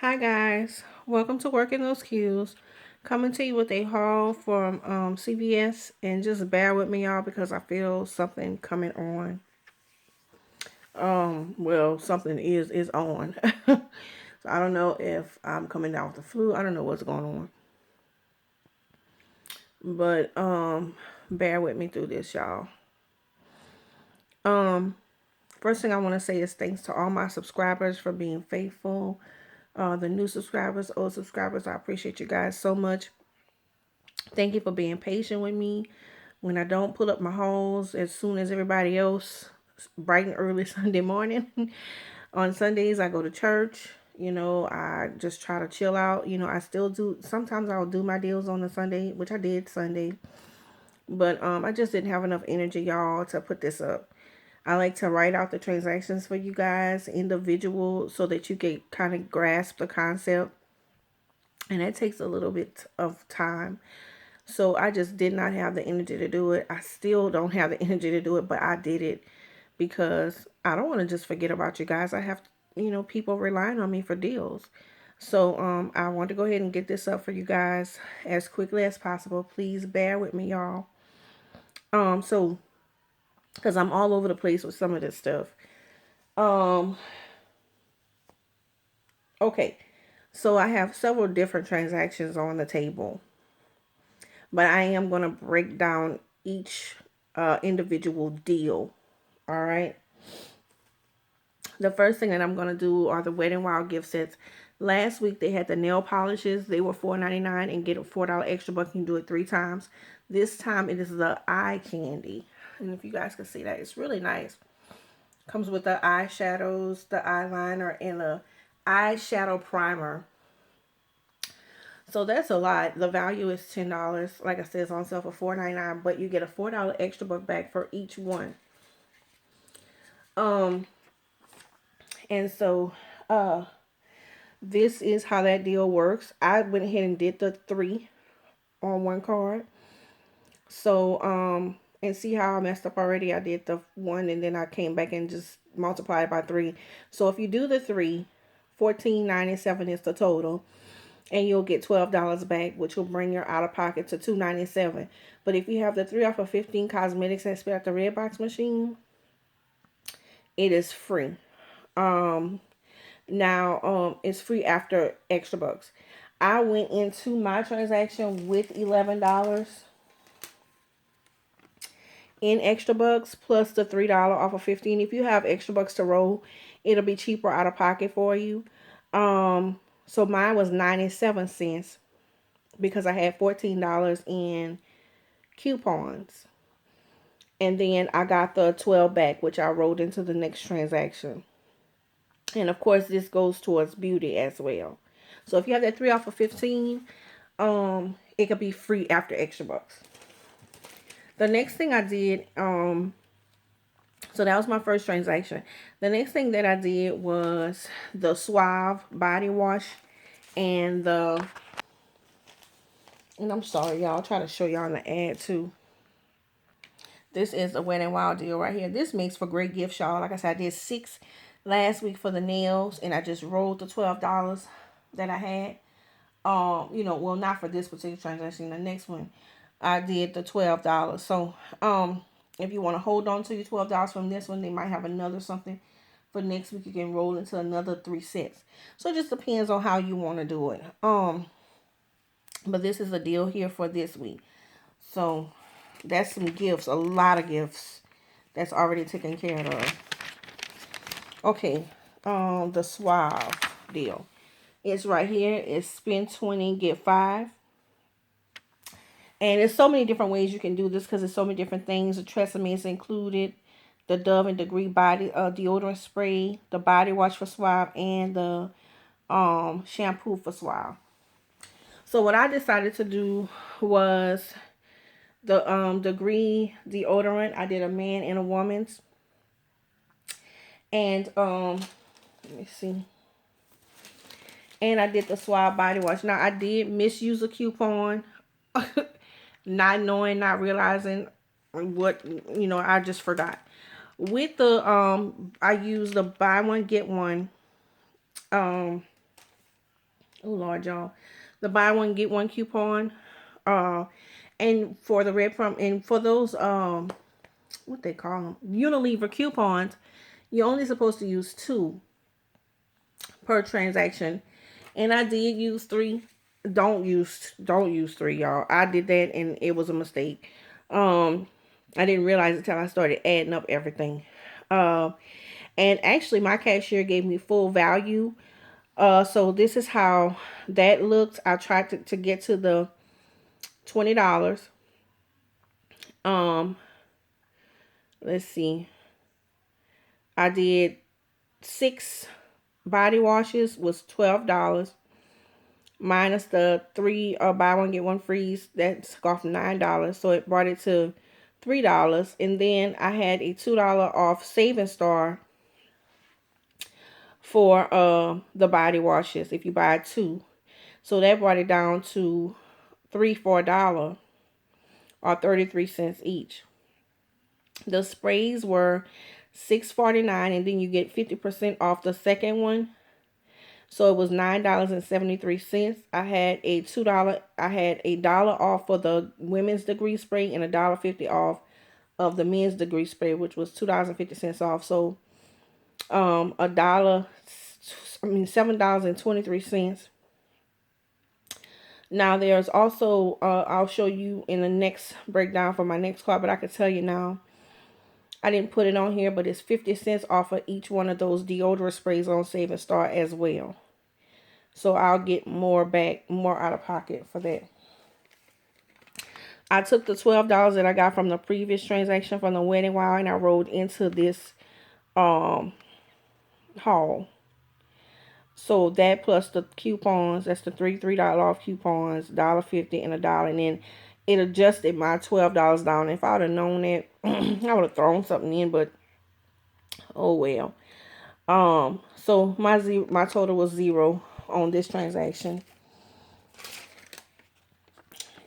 Hi guys, welcome to Working Those Cues. Coming to you with a haul from CVS, and just bear with me, y'all, because I feel something coming on. Well, something is on. So I don't know if I'm coming down with the flu. I don't know what's going on, but bear with me through this, y'all. Um, First thing I want to say is thanks to all my subscribers for being faithful. The new subscribers, old subscribers, I appreciate you guys so much. Thank you for being patient with me when I don't pull up my hauls as soon as everybody else, bright and early Sunday morning. On Sundays, I go to church. I just try to chill out. I still do. Sometimes I'll do my deals on a Sunday, which I did Sunday. But I just didn't have enough energy, y'all, to put this up. I like to write out the transactions for you guys individual so that you can kind of grasp the concept. And that takes a little bit of time. So I just did not have the energy to do it. I still don't have the energy to do it, but I did it because I don't want to just forget about you guys. I have, people relying on me for deals. So I want to go ahead and get this up for you guys as quickly as possible. Please bear with me, y'all. So because I'm all over the place with some of this stuff. Um, okay. So I have several different transactions on the table, but I am going to break down each individual deal. All right. The first thing that I'm going to do are the Wet n Wild gift sets. Last week they had the nail polishes. They were $4.99 and get a $4 extra buck. You can do it 3 times. This time it is the eye candy. And if you guys can see that, it's really nice. Comes with the eyeshadows, the eyeliner, and a eyeshadow primer. So that's a lot. The value is $10. Like I said, it's on sale for $4.99, but you get a $4 extra buck back for each one. Um, and so, this is how that deal works. I went ahead and did the 3 on one card. So, and see how I messed up already? I did the 1 and then I came back and just multiplied by 3. So if you do the 3, $14.97 is the total. And you'll get $12 back, which will bring your out of pocket to $2.97. But if you have the 3 off of 15 cosmetics that spit out the red box machine, it is free. Um, Now, it's free after extra bucks. I went into my transaction with $11 in extra bucks plus the $3 off of 15. If you have extra bucks to roll, it'll be cheaper out of pocket for you. So mine was 97 cents because I had $14 in coupons. And then I got the 12 back, which I rolled into the next transaction. And of course, this goes towards beauty as well. So if you have that 3 off of 15, it could be free after extra bucks. The next thing I did, so that was my first transaction. The next thing that I did was the Suave body wash and and I'm sorry, y'all, I'll try to show y'all in the ad too. This is a Wet n Wild deal right here. This makes for great gifts, y'all. Like I said, I did 6 last week for the nails, and I just rolled the $12 that I had. Well, not for this particular transaction. The next one, I did the $12. So, if you want to hold on to your $12 from this one, they might have another something for next week. You can roll into another 3 sets. So it just depends on how you want to do it. But this is a deal here for this week. So that's some gifts, a lot of gifts that's already taken care of. Okay, the Suave deal. It's right here. It's spend 20, get 5. And there's so many different ways you can do this because there's so many different things. The Tresemme is included. The Dove and Degree body deodorant spray, the body wash for Suave, and the shampoo for Suave. So what I decided to do was the Degree deodorant. I did a man and a woman's. And let me see. And I did the Suave body wash. Now I did misuse a coupon. Not knowing, not realizing what, I just forgot. With the I used the buy one get one Oh Lord, y'all. The buy one get one coupon. Uh, and for the red from and for those what they call them, Unilever coupons, you're only supposed to use 2 per transaction. And I did use 3. Don't use 3, y'all. I did that and it was a mistake. Um, I didn't realize it until I started adding up everything. Uh, and actually my cashier gave me full value. So this is how that looked. I tried to get to the $20. Um, let's see. I did 6 body washes was $12 minus the 3 buy one get one freeze. That's off $9, so it brought it to $3. And then I had a $2 off saving star for the body washes if you buy 2. So that brought it down to 3 for $1 or 33 cents each. The sprays were $6.49, and then you get 50% off the second one. So it was $9.73. I had a $2. I had a dollar off for the women's degree spray and $1.50 off of the men's degree spray, which was $2.50 off. So a dollar, I mean $7.23. Now there's also I'll show you in the next breakdown for my next card, but I can tell you now. I didn't put it on here, but it's 50 cents off of each one of those deodorant sprays on Save and Start as well. So I'll get more back, more out of pocket for that. I took the $12 that I got from the previous transaction from the wedding wow and I rolled into this haul. So that plus the coupons, that's the $3 off coupons, $1.50 and $1, and then it adjusted my $12 down. If I would have known that, I would have thrown something in, but oh well. So my total was 0 on this transaction.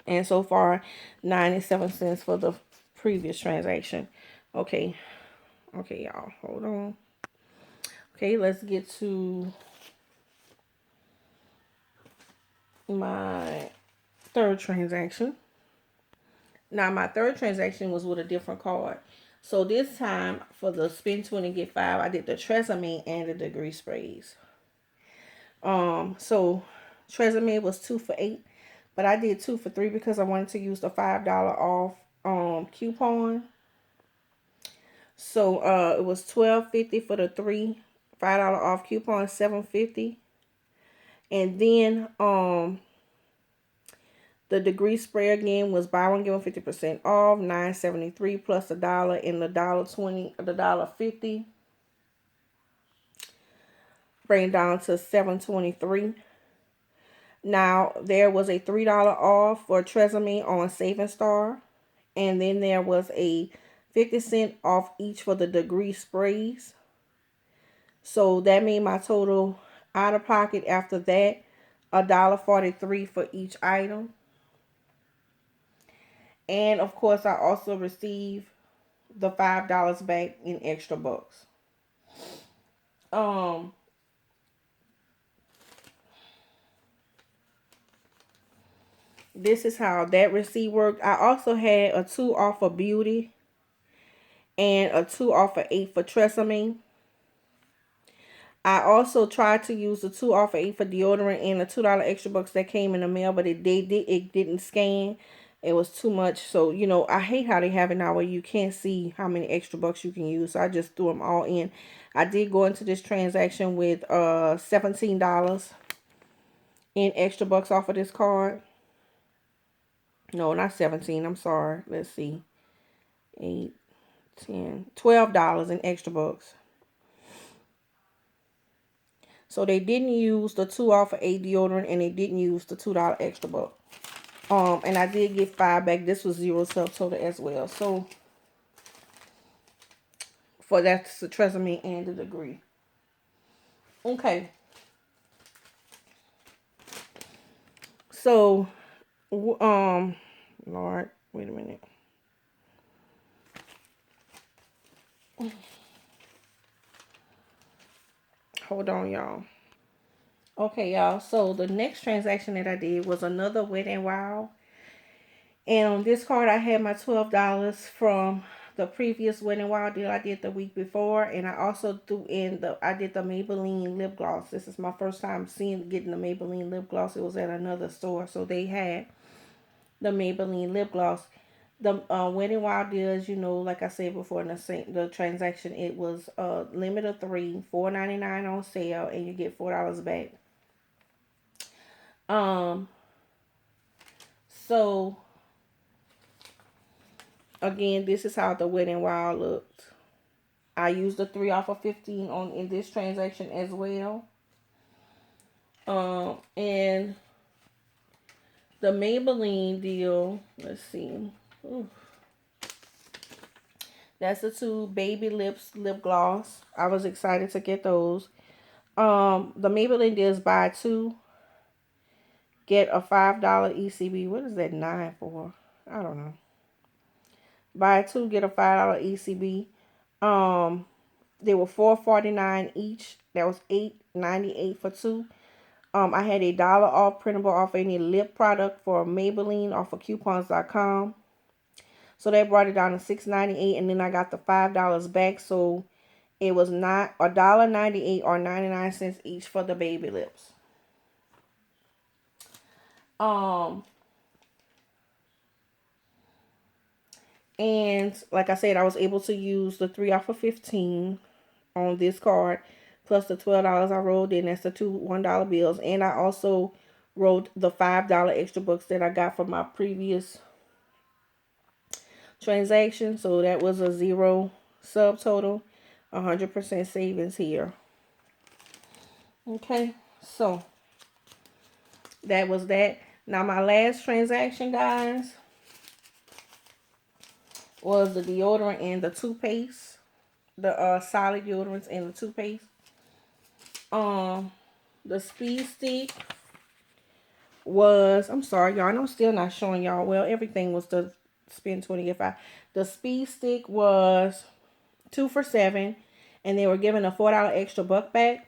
And so far 97 cents for the previous transaction. Okay. Okay, y'all. Hold on. Okay, let's get to my third transaction. Now my third transaction was with a different card. So this time for the spend 20 get 5, I did the Tresemme and the degree sprays. So Tresemme was 2 for $8, but I did 2 for $3 because I wanted to use the $5 off coupon. So it was $12.50 for the 3, $5 off coupon, $7.50. And then the degree spray again was buy one get one 50% off, $9.73 plus $1 and the $1.20, the $1.50. Bring it down to $7.23. Now there was a $3 off for Tresemme on Saving Star, and then there was a 50% off each for the degree sprays. So that made my total out of pocket after that $1.43 for each item. And of course I also received the $5 back in extra bucks. This is how that receipt worked. I also had a 2 off of beauty and a 2 off of 8 for Tresemme. I also tried to use the 2 off of 8 for deodorant and the $2 extra bucks that came in the mail, but it didn't scan. It was too much. So, you know, I hate how they have it now where you can't see how many extra bucks you can use. So I just threw them all in. I did go into this transaction with $17 in extra bucks off of this card. No, not 17. I'm sorry. Let's see. 8, 10, $12 in extra bucks. So they didn't use the 2 off of 8 deodorant and they didn't use the $2 extra buck. And I did get 5 back. This was 0 total as well. So for that's the Tresemme and the degree. Okay. So Lord, wait a minute. Hold on, y'all. Okay, y'all. So the next transaction that I did was another Wet and Wild. And on this card, I had my $12 from the previous Wet and Wild deal I did the week before, and I also threw in I did the Maybelline lip gloss. This is my first time getting the Maybelline lip gloss. It was at another store, so they had the Maybelline lip gloss. The Wet and Wild deals, like I said before in the transaction, it was limit of three, $4.99 on sale, and you get $4 back. Um, so again, this is how the Wet and Wild looked. I used the 3 off of 15 on in this transaction as well. And the Maybelline deal, let's see. Ooh. That's the two baby lips lip gloss. I was excited to get those. The Maybelline deal is buy two, get a $5 ECB. What is that 9 for? I don't know. Buy two, get a $5 ECB. They were $4.49 each. That was $8.98 for two. I had $1 off printable off any lip product for Maybelline off of coupons.com. So that brought it down to $6.98, and then I got the $5 back. So it was not $1.98 or 99 cents each for the baby lips. And like I said, I was able to use the 3 off of 15 on this card, plus the $12 I rolled in. That's the two $1 bills. And I also rolled the $5 extra bucks that I got from my previous transaction. So that was a zero subtotal, 100% savings here. Okay, so that was that. Now my last transaction, guys, was the deodorant and the toothpaste. The solid deodorants and the toothpaste. The speed stick was, I'm sorry y'all, I'm still not showing y'all. Well, everything was the spend 20 get 5. The speed stick was 2 for $7, and they were giving a $4 extra buck back.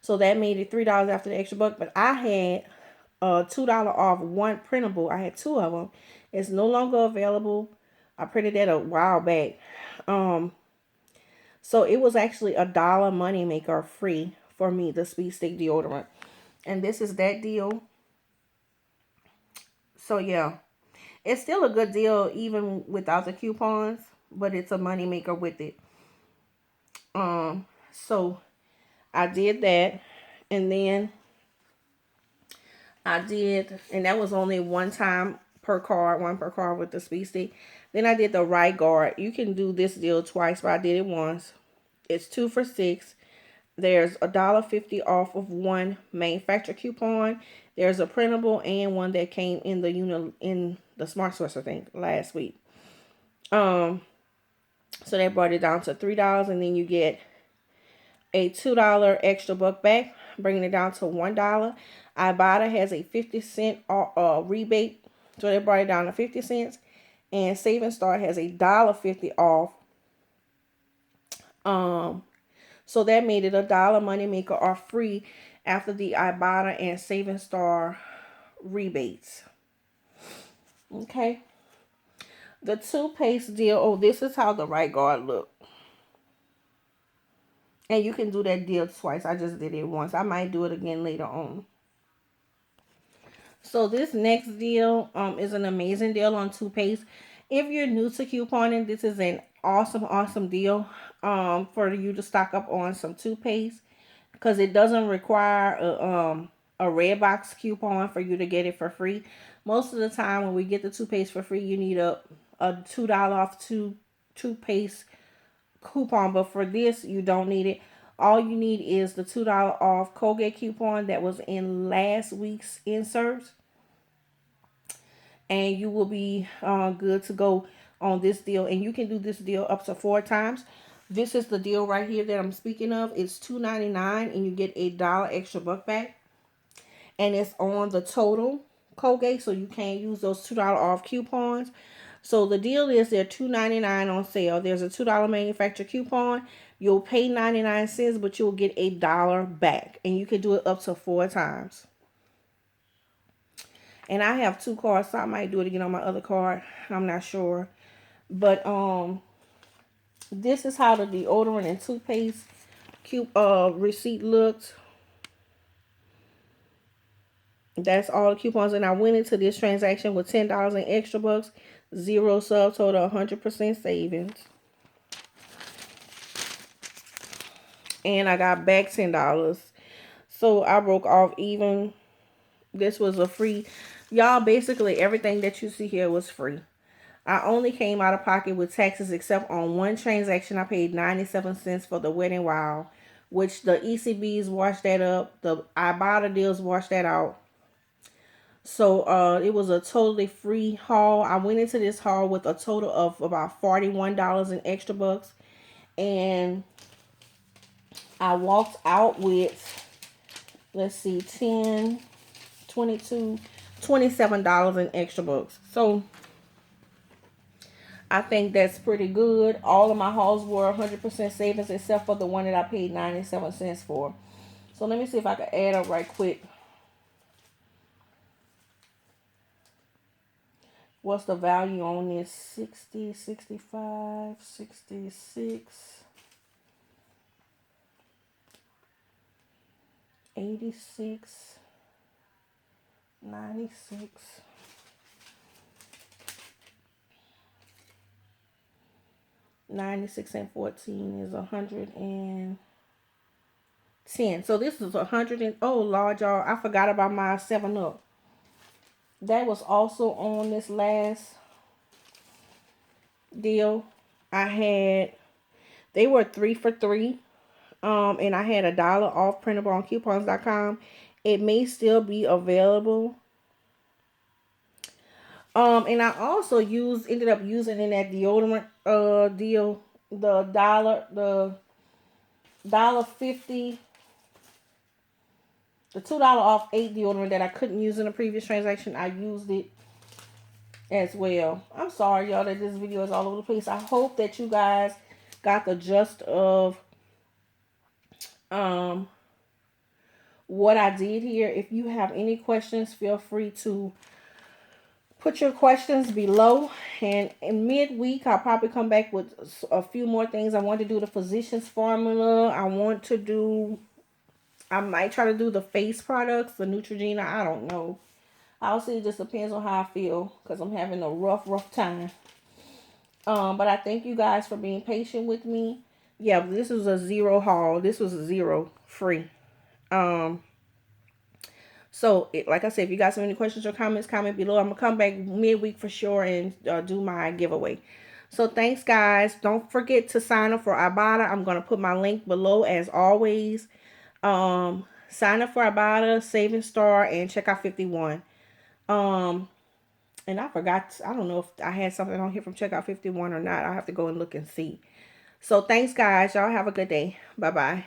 So that made it $3 after the extra buck. But I had $2 off one printable. I had two of them. It's no longer available. I printed that a while back. So it was actually $1 moneymaker free for me, the speed stick deodorant. And this is that deal. So yeah, it's still a good deal even without the coupons, but it's a moneymaker with it. So I did that, and then and that was only one time per card, one per card with the speed stick. Then I did the right guard. You can do this deal twice, but I did it once. It's 2 for $6. There's $1.50 off of one manufacturer coupon. There's a printable and one that came in the Smart Source, I think, last week. So that brought it down to $3, and then you get a $2 extra buck back, bringing it down to $1. Ibotta has a 50-cent rebate, so they brought it down to 50 cents. And Saving Star has a $1.50 off. So that made it $1 moneymaker or free after the Ibotta and Saving Star rebates. Okay. The toothpaste deal. Oh, this is how the right guard look. And you can do that deal twice. I just did it once. I might do it again later on. So this next deal is an amazing deal on toothpaste. If you're new to couponing, this is an awesome deal for you to stock up on some toothpaste, because it doesn't require a red box coupon for you to get it for free. Most of the time when we get the toothpaste for free, you need a $2 off toothpaste coupon, but for this you don't need it. All you need is the $2 off Colgate coupon that was in last week's inserts, and you will be good to go on this deal. And you can do this deal up to 4 times. This is the deal right here that I'm speaking of. It's $2.99, and you get $1 extra buck back, and it's on the total Colgate, so you can't use those $2 off coupons. So the deal is they're $2.99 on sale. There's a $2 manufacturer coupon. You'll pay 99 cents, but you'll get $1 back. And you can do it up to 4 times. And I have 2 cards, so I might do it again on my other card. I'm not sure. But this is how the deodorant and toothpaste receipt looked. That's all the coupons. And I went into this transaction with $10 in extra bucks, 0 subtotal, 100% savings. And I got back $10. So I broke off even. This was a free. Y'all, basically everything that you see here was free. I only came out of pocket with taxes except on one transaction. I paid 97 cents for the Wet n Wild, which the ECBs washed that up. The Ibotta deals washed that out. So it was a totally free haul. I went into this haul with a total of about $41 in extra bucks. And I walked out with, let's see, 10, 22, $27 in extra bucks. So I think that's pretty good. All of my hauls were 100% savings except for the one that I paid 97 cents for. So let me see if I can add up right quick. What's the value on this? 60, 65, 66, 86, 96. 96 and 14 is 110. So this is 100 and, oh Lord, y'all, I forgot about my 7-Up. That was also on this last deal. They were 3 for $3. And I had $1 off printable on coupons.com. It may still be available. And I also ended up using in that deodorant deal the $1.50, the $2 off 8 deodorant that I couldn't use in the previous transaction. I used it as well. I'm sorry, y'all, that this video is all over the place. I hope that you guys got the gist of what I did here. If you have any questions, feel free to put your questions below. And in midweek, I'll probably come back with a few more things. I want to do the Physicians Formula. I might try to do the face products, the Neutrogena. I don't know. I'll see. It just depends on how I feel because I'm having a rough time. But I thank you guys for being patient with me. Yeah, this was a 0 haul. This was a 0 free. So, like I said, if you guys have any questions or comments, comment below. I'm going to come back midweek for sure and do my giveaway. So, thanks, guys. Don't forget to sign up for Ibotta. I'm going to put my link below as always. Sign up for Ibotta, Saving Star, and Checkout 51. And I forgot, I don't know if I had something on here from Checkout 51 or not. I'll have to go and look and see. So, thanks, guys. Y'all have a good day. Bye-bye.